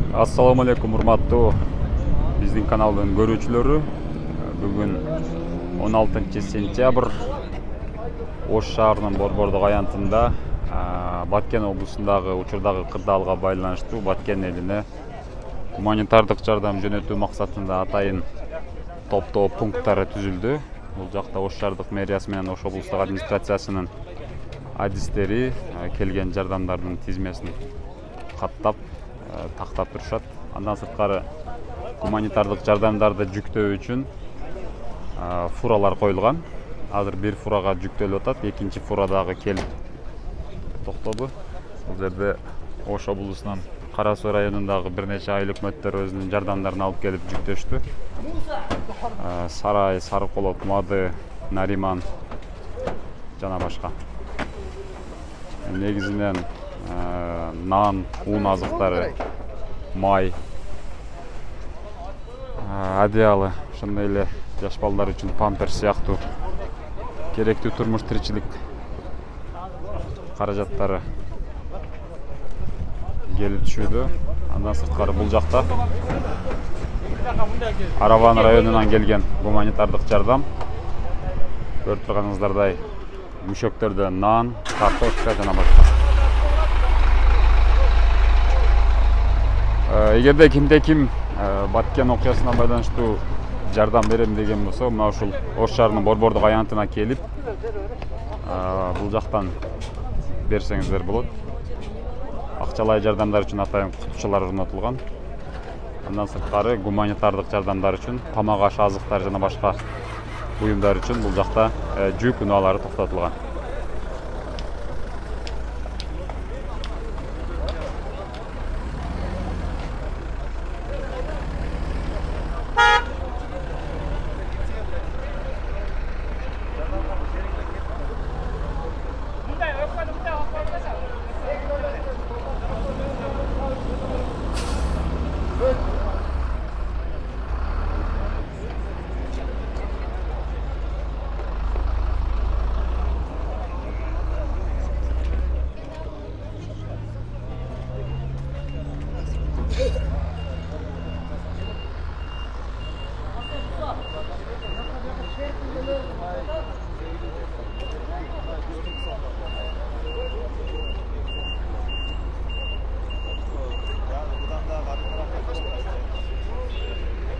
Assalamu alaikum, урматтуу биздин каналдын көрүүчүлөрү. Бүгүн 16 сентябрь Ош шаарынын Борбордук аянтында Баткен облусундагы учурдагы кырдаалга байланыштуу Баткен элине гуманитардык жардам жөнөтүү максатында атайын топтоо пункттары түзүлдү. Бул жакта Ош шаардык мэриясы менен Ош облустук администрациясынын адистери келген жардамдардын тизмесин каттап тактап турушат. Андан сырткары гуманитардык жардамдарды жүктөө үчүн фуралар коюлган. Азыр бир фурага жүктөлүп атат, экинчи фура дагы келип токтоду. Бул жерде Ош облусунун Кара Суу районундагы бир нече айыл өкмөттөр өзүнүн жардамдарын алып келип жүктөштү. Сарай, Сарыколот, Мады, Нариман жана башка. Негизинен нан, un азыктары, май, одеялы, ошондой эле жаш балдар үчүн памперс сыяктуу керектүү турмуш тиричилик каражаттары келип түшүүдө. Андан сырткары бул жакта Араван районунан келген гуманитардык жардам. Көрүп турганыңыздардай мүшөктөрдө нан, картошка жана башка. Эгерде кимде-ким Баткен окуясына байланыштуу жардам берем деген болсо, мына ушул Ош шаарынын Борбордук аянтына келип, бул жактан берсеңиздер болот. Акчалай жардамдар үчүн атайын кутучалар орнотулган. Андан сырткары гуманитардык жардамдар үчүн тамак аш азыктар жана башка буюмдар үчүн бул жакта жүк унаалары токтотулган.